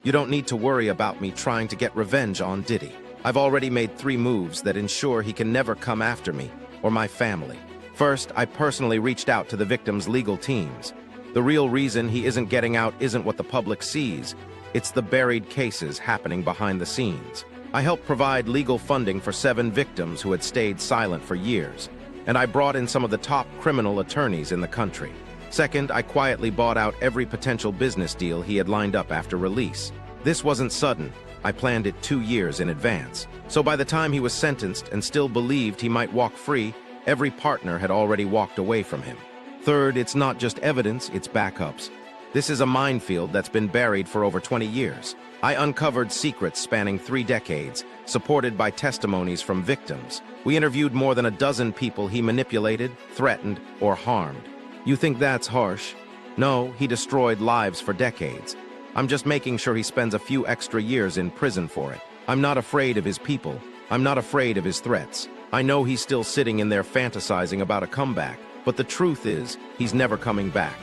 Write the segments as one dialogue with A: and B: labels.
A: You don't need to worry about me trying to get revenge on Diddy. I've already made 3 moves that ensure he can never come after me or my family. First, I personally reached out to the victims' legal teams. The real reason he isn't getting out isn't what the public sees. It's the buried cases happening behind the scenes. I helped provide legal funding for 7 victims who had stayed silent for years, and I brought in some of the top criminal attorneys in the country. Second, I quietly bought out every potential business deal he had lined up after release. This wasn't sudden. I planned it 2 years in advance. So by the time he was sentenced and still believed he might walk free, every partner had already walked away from him. Third, it's not just evidence, it's backups. This is a minefield that's been buried for over 20 years. I uncovered secrets spanning 3 decades, supported by testimonies from victims. We interviewed more than a dozen people he manipulated, threatened, or harmed. You think that's harsh? No, he destroyed lives for decades. I'm just making sure he spends a few extra years in prison for it. I'm not afraid of his people. I'm not afraid of his threats. I know he's still sitting in there fantasizing about a comeback, but the truth is, he's never coming back.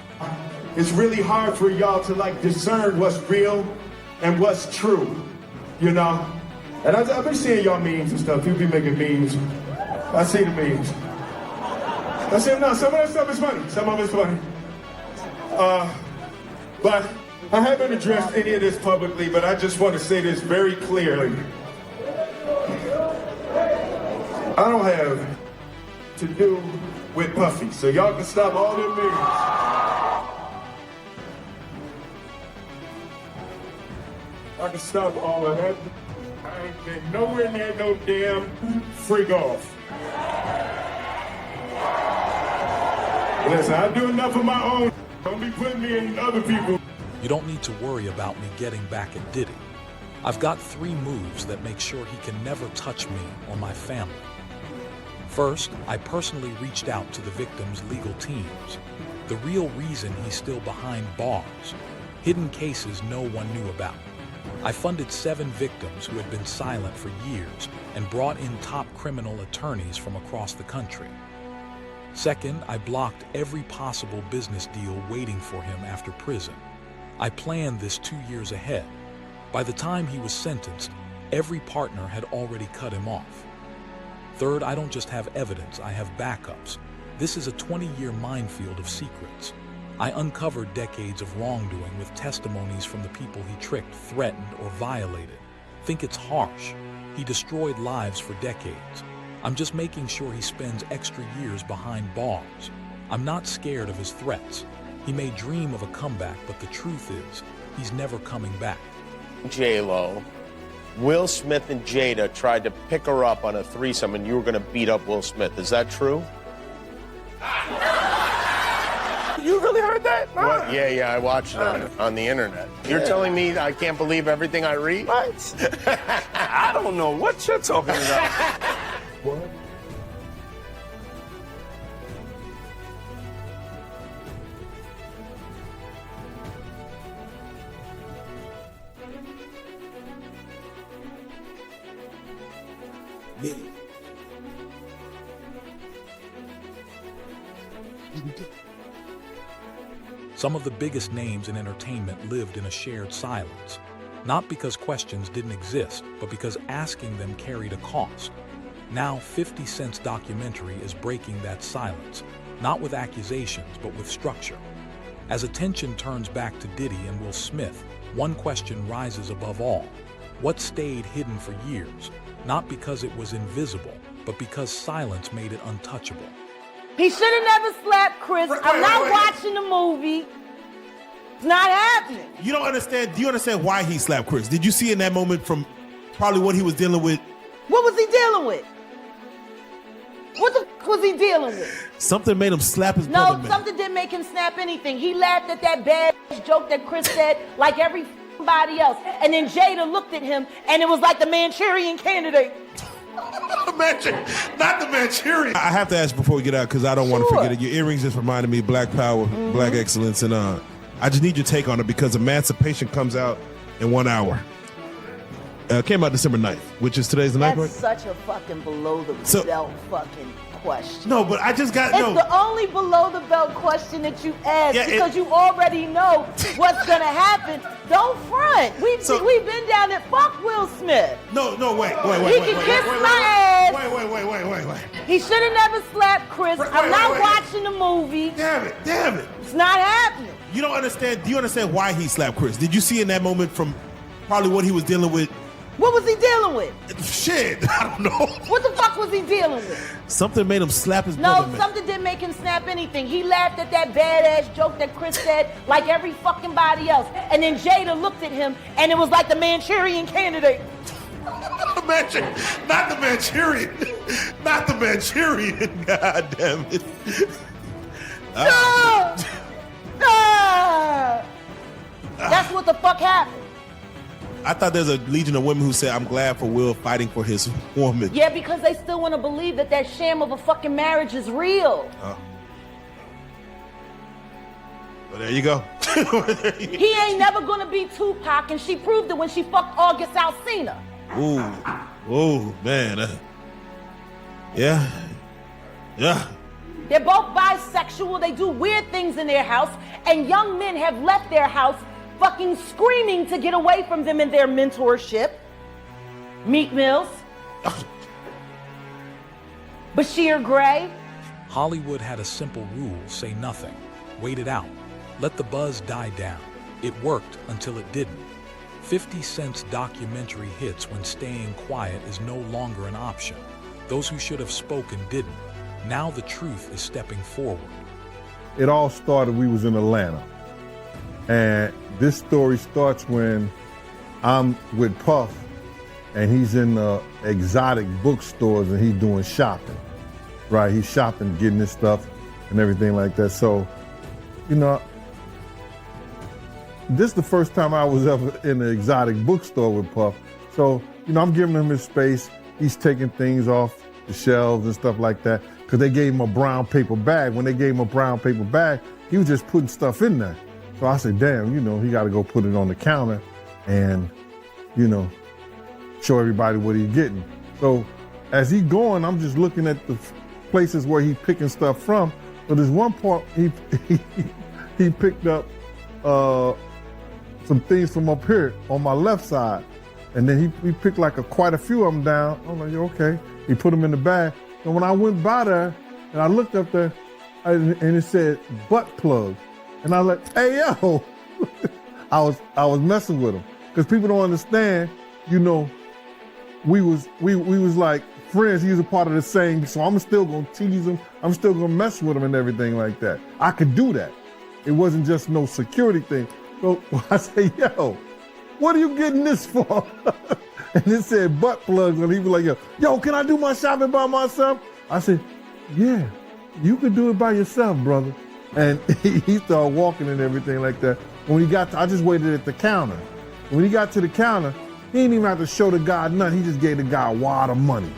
B: It's really hard for y'all to discern what's real and what's true, you know? And I've been seeing y'all memes and stuff. People be making memes. I see the memes. I see them now. Some of that stuff is funny. Some of it's funny. But I haven't addressed any of this publicly, but I just want to say this very clearly. I don't have to do with Puffy, so y'all can stop all them memes. I can stop all of that. I ain't been nowhere near no damn freak off. Listen, I do enough of my own. Don't be putting me in other people.
C: You don't need to worry about me getting back at Diddy. I've got 3 moves that make sure he can never touch me or my family. First, I personally reached out to the victims' legal teams. The real reason he's still behind bars, hidden cases no one knew about. I funded 7 victims who had been silent for years and brought in top criminal attorneys from across the country. Second, I blocked every possible business deal waiting for him after prison. I planned this 2 years ahead. By the time he was sentenced, every partner had already cut him off. Third, I don't just have evidence, I have backups. This is a 20-year minefield of secrets. I uncovered decades of wrongdoing with testimonies from the people he tricked, threatened, or violated. Think it's harsh? He destroyed lives for decades. I'm just making sure he spends extra years behind bars. I'm not scared of his threats. He may dream of a comeback, but the truth is, he's never coming back.
D: J-Lo, Will Smith and Jada tried to pick her up on a threesome and you were gonna beat up Will Smith. Is that true? You really heard that? What? Yeah, I watched it on the internet. You're telling me I can't believe everything I read?
E: What? I don't know what you're talking about.
B: What?
C: Some of the biggest names in entertainment lived in a shared silence, not because questions didn't exist, but because asking them carried a cost. Now, 50 Cent's documentary is breaking that silence, not with accusations, but with structure. As attention turns back to Diddy and Will Smith, one question rises above all. What stayed hidden for years, not because it was invisible, but because silence made it untouchable?
F: He should have never slapped Chris. I'm not watching the movie. It's not happening.
G: You don't understand. Do you understand why he slapped Chris? Did you see in that moment from probably what he was dealing with?
F: What was he dealing with? What the f was he dealing with?
G: Something made him slap his brother,
F: No,
G: man.
F: something didn't make him snap anything. He laughed at that bad joke that Chris said like everybody else. And then Jada looked at him and it was like the Manchurian Candidate.
G: Not the Manchurian. I have to ask before we get out because I don't want to forget it. Your earrings just reminded me of Black Power, Black Excellence, and I just need your take on it because Emancipation comes out in 1 hour. Came out December 9th, which is today's the 9th,
F: That's
G: right?
F: such a fucking below the belt fucking question.
G: No, but I just got
F: It's the only below the belt question that you ask because you already know what's gonna happen. Don't front. We've been down there. Fuck Will Smith.
G: No, wait.
F: He can kiss my ass.
G: Wait.
F: He should have never slapped Chris. I'm not watching the movie.
G: Damn it.
F: It's not happening.
G: You don't understand. Do you understand why he slapped Chris? Did you see in that moment from probably what he was dealing with?
F: What was he dealing with?
G: Shit, I don't know.
F: What the fuck was he dealing with?
G: Something made him slap his brother.
F: No, something didn't make him snap anything. He laughed at that badass joke that Chris said like every fucking body else. And then Jada looked at him and it was like the Manchurian Candidate.
G: Not the Manchurian. God damn it.
F: That's what the fuck happened.
G: I thought there's a legion of women who said, I'm glad for Will fighting for his woman.
F: Yeah, because they still want to believe that that sham of a fucking marriage is real.
G: Well, there you go.
F: He ain't never gonna be Tupac, and she proved it when she fucked August Alsina.
G: Ooh, man. Yeah.
F: They're both bisexual. They do weird things in their house, and young men have left their house fucking screaming to get away from them in their mentorship. Meek Mills. Bashir Gray.
C: Hollywood had a simple rule: say nothing, wait it out, let the buzz die down. It worked until it didn't. 50 Cent's documentary hits when staying quiet is no longer an option. Those who should have spoken didn't. Now the truth is stepping forward.
H: It all started, we was in Atlanta. And this story starts when I'm with Puff and he's in the exotic bookstores and he's doing shopping, right? He's shopping, getting his stuff and everything like that. So, you know, this is the first time I was ever in an exotic bookstore with Puff. So, you know, I'm giving him his space. He's taking things off the shelves and stuff like that because they gave him a brown paper bag. When they gave him a brown paper bag, he was just putting stuff in there. So I said, damn, you know, he got to go put it on the counter and, you know, show everybody what he's getting. So as he going, I'm just looking at the places where he's picking stuff from. So there's one part he picked up some things from up here on my left side. And then he picked like quite a few of them down. I'm like, okay. He put them in the bag. And when I went by there and I looked up there and it said butt plug. And I was like, hey, yo. I was messing with him. Because people don't understand, you know, we was like friends. He was a part of the same, so I'm still gonna tease him. I'm still gonna mess with him and everything like that. I could do that. It wasn't just no security thing. So I say, yo, what are you getting this for? And it said butt plugs, and he was like, yo, can I do my shopping by myself? I said, yeah, you could do it by yourself, brother. And he started walking and everything like that. When he got I just waited at the counter. When he got to the counter, he didn't even have to show the guy nothing. He just gave the guy a wad of money.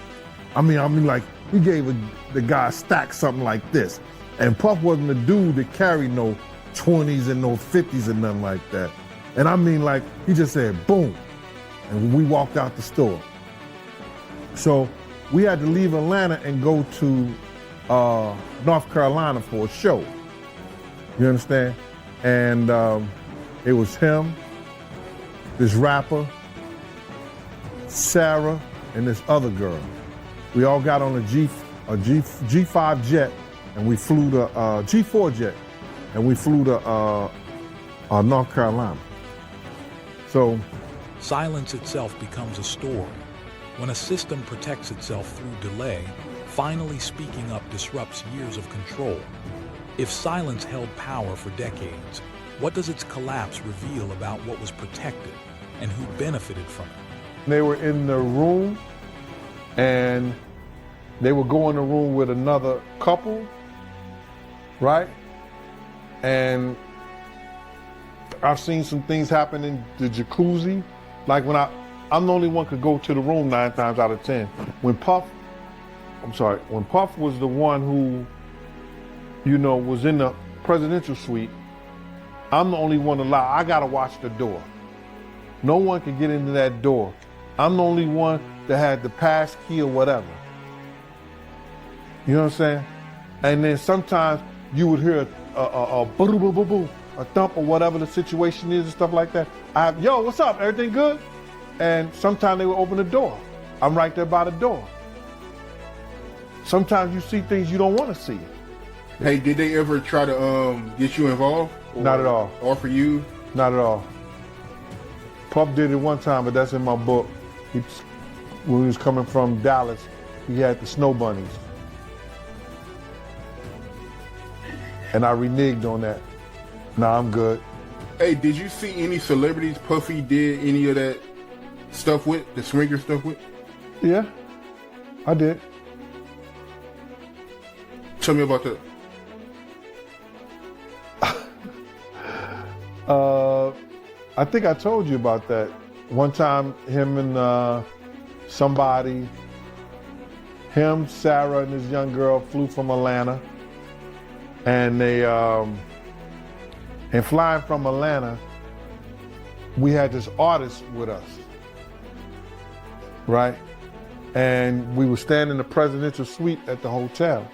H: I mean, like, he gave the guy a stack something like this. And Puff wasn't the dude that carried no 20s and no 50s and nothing like that. And I mean, like, he just said, boom. And we walked out the store. So we had to leave Atlanta and go to North Carolina for a show. You understand? And it was him, this rapper, Sarah, and this other girl. We all got on a G5 jet, and we flew to G4 jet, and we flew to North Carolina. So
C: silence itself becomes a story. When a system protects itself through delay, finally speaking up disrupts years of control. If silence held power for decades, what does its collapse reveal about what was protected and who benefited from it?
H: They were in the room, and they would go in the room with another couple, right? And I've seen some things happen in the jacuzzi. Like when I'm the only one could go to the room 9 times out of 10. When Puff was the one who, you know, was in the presidential suite, I'm the only one allowed. I gotta watch the door. No one can get into that door I'm the only one that had the pass key or whatever. You know what I'm saying? And then sometimes you would hear a boo boo boo boo, a thump or whatever the situation is and stuff like that. Yo, what's up? Everything good? And sometimes they would open the door. I'm right there by the door. Sometimes you see things you don't want to see.
I: Hey, did they ever try to get you involved?
H: Not at all.
I: Offer you?
H: Not at all. Puff did it one time, but that's in my book. When he was coming from Dallas, he had the snow bunnies. And I reneged on that. Nah, I'm good.
I: Hey, did you see any celebrities Puffy did any of that stuff with, the swinger stuff with?
H: Yeah, I did.
I: Tell me about that.
H: I think I told you about that. One time, him and somebody, him, Sarah, and this young girl flew from Atlanta. And they, and flying from Atlanta, we had this artist with us, right? And we were staying in the presidential suite at the hotel.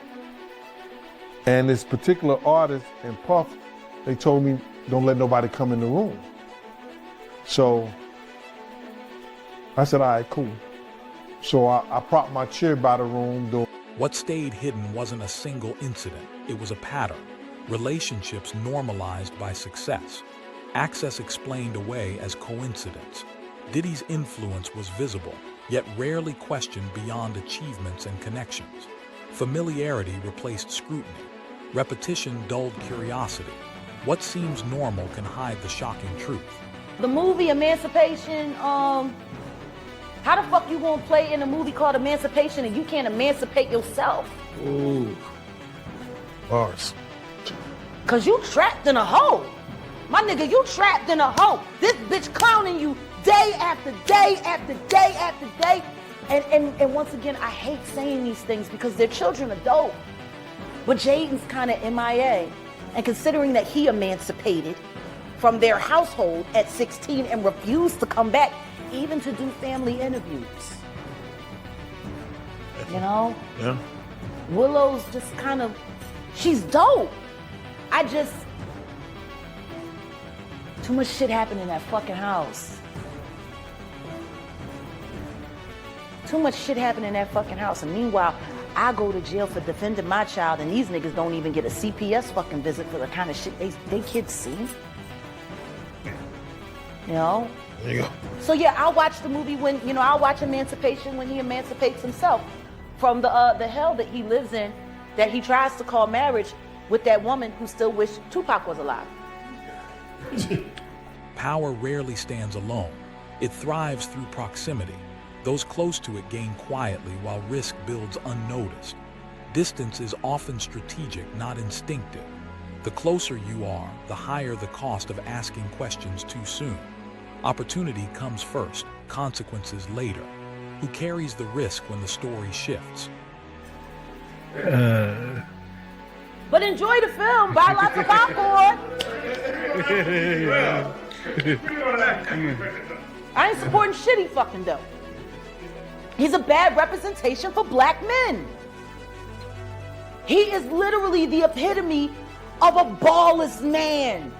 H: And this particular artist and Puff, they told me, don't let nobody come in the room. So I said, all right, cool. So I propped my chair by the room door.
C: What stayed hidden wasn't a single incident, it was a pattern. Relationships normalized by success. Access explained away as coincidence. Diddy's influence was visible, yet rarely questioned beyond achievements and connections. Familiarity replaced scrutiny. Repetition dulled curiosity. What seems normal can hide the shocking truth.
F: The movie Emancipation, how the fuck you gonna play in a movie called Emancipation and you can't emancipate yourself?
G: Ooh. Bars.
F: Cause you trapped in a hole. My nigga, you trapped in a hole. This bitch clowning you day after day after day after day. And once again, I hate saying these things because their children are dope. But Jaden's kind of MIA. And considering that he emancipated from their household at 16 and refused to come back, even to do family interviews. You know?
G: Yeah.
F: Willow's just kind of, she's dope. Too much shit happened in that fucking house. Too much shit happened in that fucking house. And meanwhile, I go to jail for defending my child and these niggas don't even get a CPS fucking visit for the kind of shit they kids see. You know?
G: There you go.
F: So yeah, I'll watch the movie when, I'll watch Emancipation when he emancipates himself from the hell that he lives in, that he tries to call marriage with that woman who still wished Tupac was alive.
C: Power rarely stands alone. It thrives through proximity. Those close to it gain quietly while risk builds unnoticed. Distance is often strategic, not instinctive. The closer you are, the higher the cost of asking questions too soon. Opportunity comes first, consequences later. Who carries the risk when the story shifts?
F: But enjoy the film, buy lots of popcorn. I ain't supporting shit he fucking dope. He's a bad representation for black men. He is literally the epitome of a ballless man.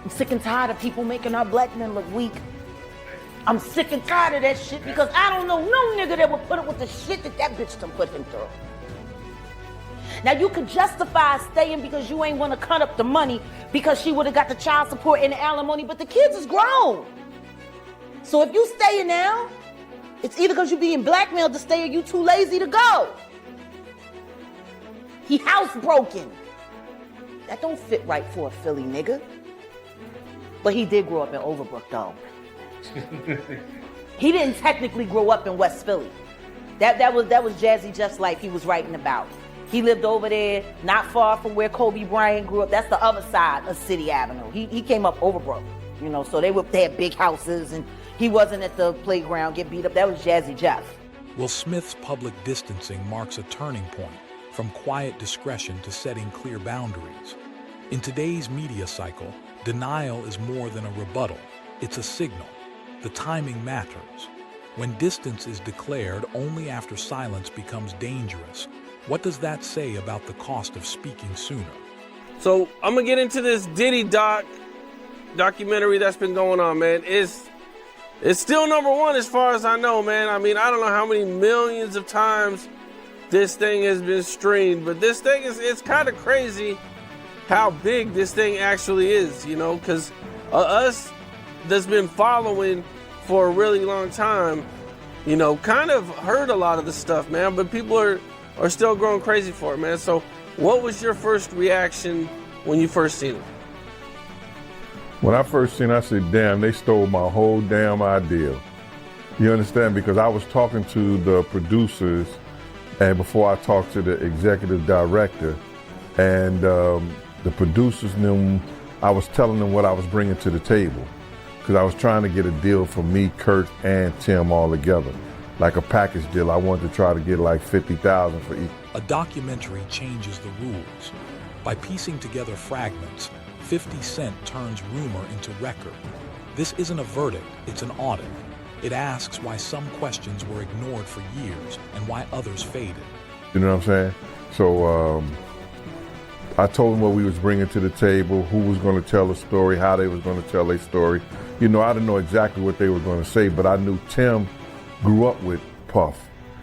F: I'm sick and tired of people making our black men look weak. I'm sick and tired of that shit because I don't know no nigga that would put up with the shit that bitch done put him through. Now you could justify staying because you ain't want to cut up the money because she would have got the child support and the alimony, but the kids is grown. So if you staying now, it's either because you being blackmailed to stay or you too lazy to go. He housebroken. That don't fit right for a Philly nigga. But he did grow up in Overbrook though. He didn't technically grow up in West Philly. That was Jazzy Jeff's life he was writing about. He lived over there, not far from where Kobe Bryant grew up. That's the other side of City Avenue. He came up Overbrook, so they had big houses and he wasn't at the playground get beat up. That was Jazzy Jeff.
C: Will Smith's public distancing marks a turning point from quiet discretion to setting clear boundaries. In today's media cycle, denial is more than a rebuttal. It's a signal. The timing matters. When distance is declared only after silence becomes dangerous, what does that say about the cost of speaking sooner?
E: So I'm gonna get into this Diddy documentary that's been going on, man. It's still #1 as far as I know, man. I mean, I don't know how many millions of times this thing has been streamed, but this thing it's kind of crazy how big this thing actually is, you know, because us that's been following for a really long time, you know, kind of heard a lot of the stuff, man, but people are still going crazy for it, man. So what was your first reaction when you first seen it?
H: When I first seen it, I said, damn, they stole my whole damn idea. You understand? Because I was talking to the producers, and before I talked to the executive director, and the producers knew, I was telling them what I was bringing to the table. Because I was trying to get a deal for me, Kurt, and Tim all together. Like a package deal. I wanted to try to get like $50,000 for each.
C: A documentary changes the rules. By piecing together fragments, 50 Cent turns rumor into record. This isn't a verdict, it's an audit. It asks why some questions were ignored for years and why others faded.
H: You know what I'm saying? So I told them what we was bringing to the table, who was going to tell the story, how they was going to tell their story. You know, I didn't know exactly what they were going to say, but I knew Tim grew up with Puff,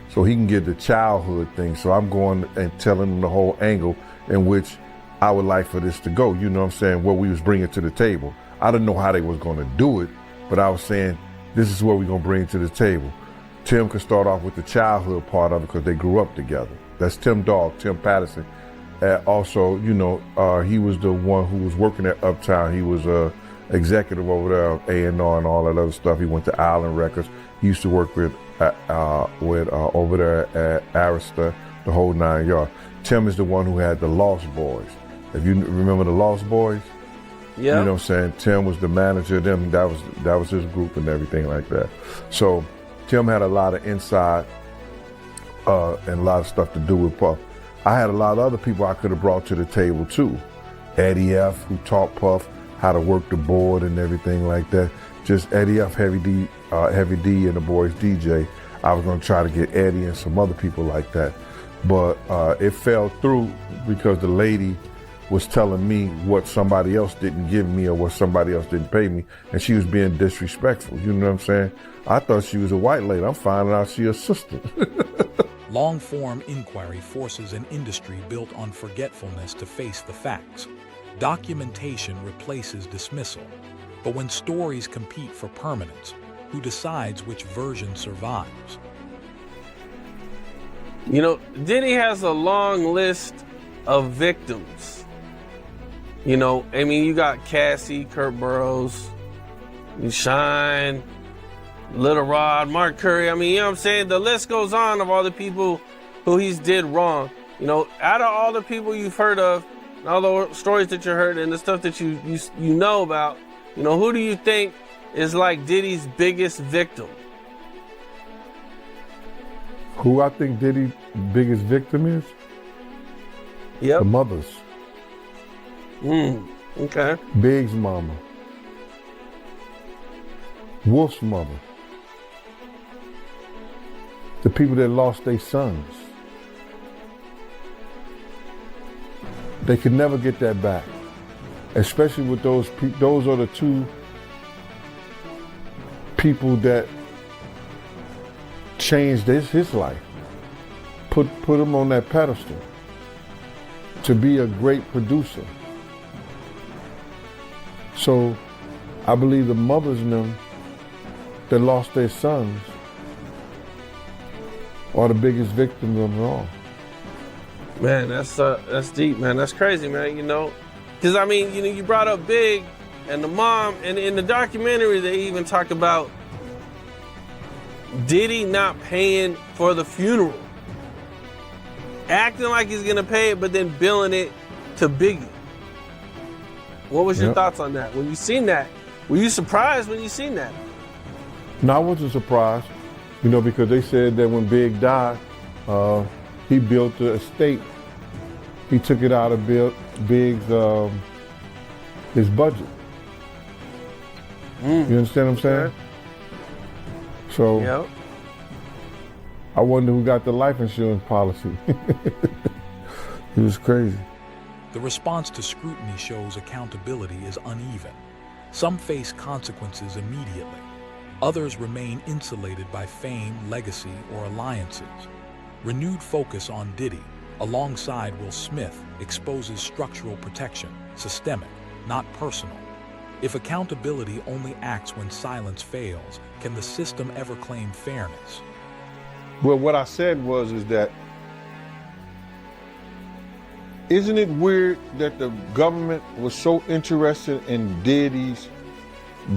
H: so he can get the childhood thing. So I'm going and telling him the whole angle in which I would like for this to go. You know what I'm saying? What we was bringing to the table. I didn't know how they was going to do it, but I was saying, this is what we're going to bring to the table. Tim could start off with the childhood part of it because they grew up together. That's Tim Dog, Tim Patterson. Also, you know, he was the one who was working at Uptown. He was executive over there of A&R and all that other stuff. He went to Island Records. He used to work with over there at Arista, the whole 9 yards. Tim is the one who had the Lost Boys. If you remember the Lost Boys,
E: yeah,
H: you know what I'm saying? Tim was the manager of them. That was his group and everything like that. So Tim had a lot of inside and a lot of stuff to do with Puff. I had a lot of other people I could have brought to the table too. Eddie F, who taught Puff how to work the board and everything like that. Just Eddie F, Heavy D, and the boys DJ. I was going to try to get Eddie and some other people like that. But it fell through because the lady was telling me what somebody else didn't give me or what somebody else didn't pay me, and she was being disrespectful. You know what I'm saying? I thought she was a white lady. I'm finding out she's a sister.
C: Long-form inquiry forces an industry built on forgetfulness to face the facts. Documentation replaces dismissal. But when stories compete for permanence, who decides which version survives?
E: You know, Diddy has a long list of victims. You know, I mean, you got Cassie, Kurt Burrows, Shine, Little Rod, Mark Curry. I mean, you know what I'm saying? The list goes on of all the people who he's did wrong. You know, out of all the people you've heard of, all the stories that you heard and the stuff that you know about, you know, who do you think is like Diddy's biggest victim?
H: Who I think Diddy's biggest victim is?
E: Yep.
H: The mothers.
E: Okay.
H: Big's mama. Wolf's mother. The people that lost their sons. They could never get that back. Especially with those people. Those are the two people that changed his life. Put him on that pedestal to be a great producer. So I believe the mothers in them that lost their sons are the biggest victims of it all.
E: Man, that's deep, man. That's crazy, man. You know, because I mean, you know, you brought up Big and the mom, and in the documentary they even talk about Diddy not paying for the funeral, acting like he's gonna pay it, but then billing it to Biggie. What was your thoughts on that? When you seen that, were you surprised when you seen that?
H: No, I wasn't surprised, you know, because they said that when Big died, he built the estate. He took it out of Big's his budget. You understand what I'm saying? So
E: Yep.
H: I wonder who got the life insurance policy. It was crazy.
C: The response to scrutiny shows accountability is uneven. Some face consequences immediately. Others remain insulated by fame, legacy, or alliances. Renewed focus on Diddy, alongside Will Smith, exposes structural protection, systemic, not personal. If accountability only acts when silence fails, can the system ever claim fairness?
H: Well, what I said is that, isn't it weird that the government was so interested in Diddy's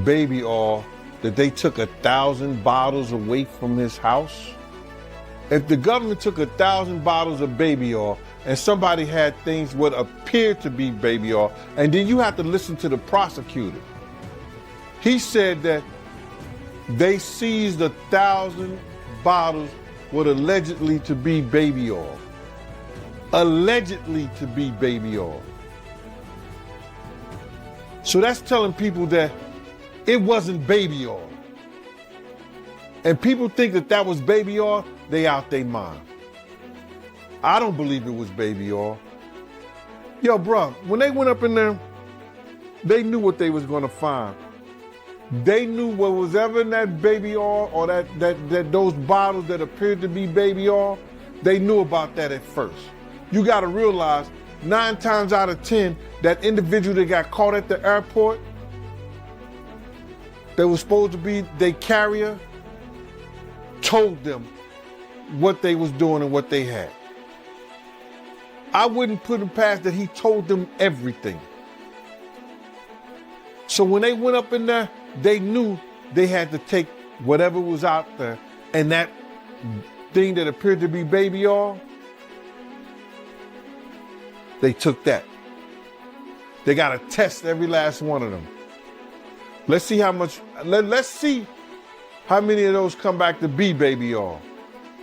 H: baby oil that they took 1,000 bottles away from his house? If the government took 1,000 bottles of baby oil and somebody had things what appeared to be baby oil, and then you have to listen to the prosecutor. He said that they seized 1,000 bottles what allegedly to be baby oil. Allegedly to be baby oil. So that's telling people that it wasn't baby oil. And people think that that was baby oil, they out their mind. I don't believe it was baby oil. Yo, bro, when they went up in there, they knew what they was gonna find. They knew what was ever in that baby oil or that those bottles that appeared to be baby oil, they knew about that at first. You gotta realize 9 times out of 10, that individual that got caught at the airport, that was supposed to be their carrier, told them what they was doing and what they had. I wouldn't put him past that he told them everything. So when they went up in there, they knew they had to take whatever was out there, and that thing that appeared to be baby oil, they took that. They got to test every last one of them. Let's see how much, let's see how many of those come back to be baby oil.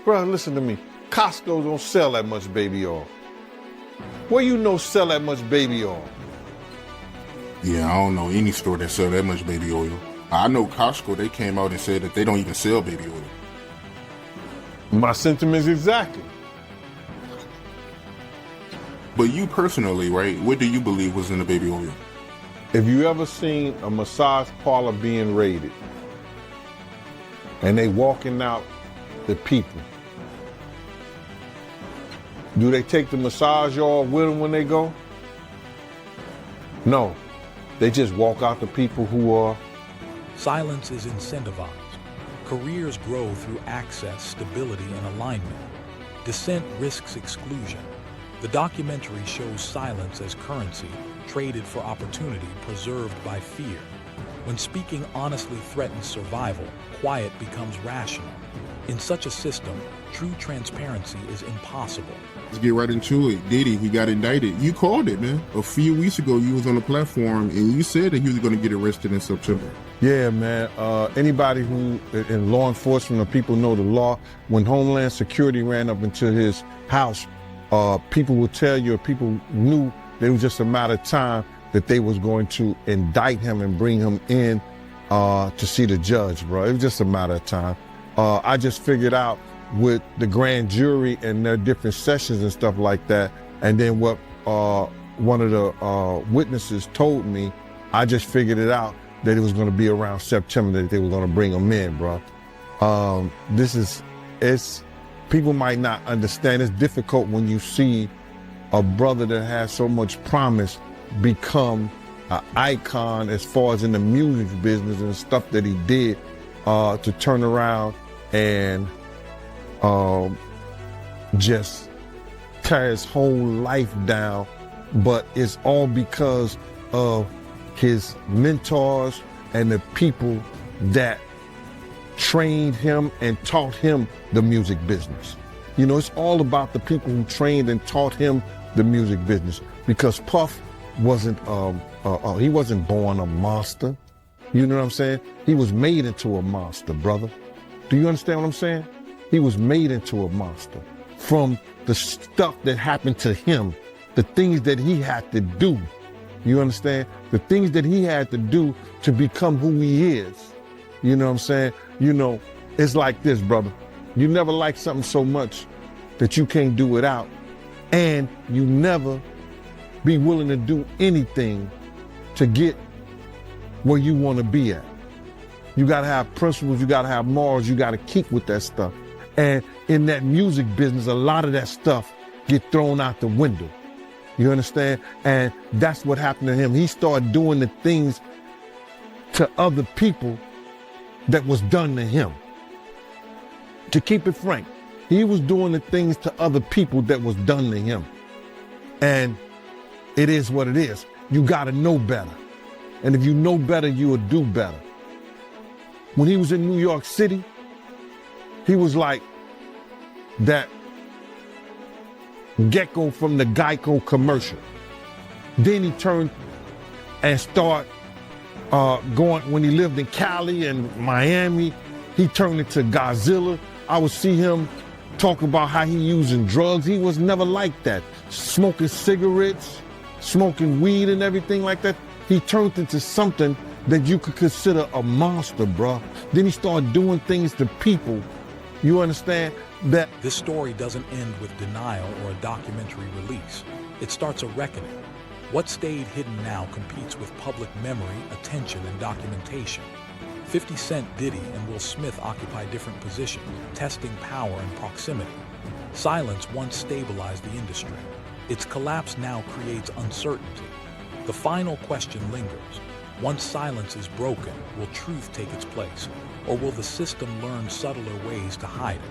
H: Bro, listen to me. Costco don't sell that much baby oil. Where you know sell that much baby oil?
I: Yeah, I don't know any store that sell that much baby oil. I know Costco, they came out and said that they don't even sell baby oil.
H: My sentiments exactly.
I: But you personally, right, what do you believe was in the baby oil?
H: If you ever seen a massage parlor being raided and they walking out the people, do they take the massage oil with them when they go? No, they just walk out the people who are.
C: Silence is incentivized. Careers grow through access, stability, and alignment. Dissent risks exclusion. The documentary shows silence as currency, traded for opportunity, preserved by fear. When speaking honestly threatens survival, quiet becomes rational. In such a system, true transparency is impossible.
I: Let's get right into it. Diddy, he got indicted. You called it, man. A few weeks ago, you was on the platform and you said that he was going to get arrested in September.
H: Yeah, man. Anybody who in law enforcement or people know the law, when Homeland Security ran up into his house, people will tell you, or people knew that it was just a matter of time that they was going to indict him and bring him in to see the judge, bro. It was just a matter of time. I just figured out with the grand jury and their different sessions and stuff like that, and then what one of the witnesses told me, I just figured it out that it was going to be around September that they were going to bring him in, bro. People might not understand. It's difficult when you see a brother that has so much promise become an icon as far as in the music business and stuff that he did, to turn around and just tear his whole life down. But it's all because of his mentors and the people that trained him and taught him the music business. You know, it's all about the people who trained and taught him the music business, because Puff wasn't, he wasn't born a monster. You know what I'm saying? He was made into a monster, brother. Do you understand what I'm saying? He was made into a monster from the stuff that happened to him, the things that he had to do. You understand? The things that he had to do to become who he is. You know what I'm saying? You know, it's like this, brother. You never like something so much that you can't do without, and you never be willing to do anything to get where you want to be at. You gotta have principles, you gotta have morals, you gotta keep with that stuff. And in that music business, a lot of that stuff get thrown out the window. You understand? And that's what happened to him. He started doing the things to other people that was done to him. To keep it frank, he was doing the things to other people that was done to him. And it is what it is. You gotta know better. And if you know better, you will do better. When he was in New York City, he was like that gecko from the Geico commercial. Then he turned and started going, when he lived in Cali and Miami, he turned into Godzilla. I would see him talk about how he using drugs. He was never like that. Smoking cigarettes, smoking weed and everything like that. He turned into something that you could consider a monster, bro. Then he started doing things to people, you understand, that...
C: This story doesn't end with denial or a documentary release. It starts a reckoning. What stayed hidden now competes with public memory, attention, and documentation. 50 Cent, Diddy, and Will Smith occupy different positions, testing power and proximity. Silence once stabilized the industry. Its collapse now creates uncertainty. The final question lingers. Once silence is broken, will truth take its place? Or will the system learn subtler ways to hide it?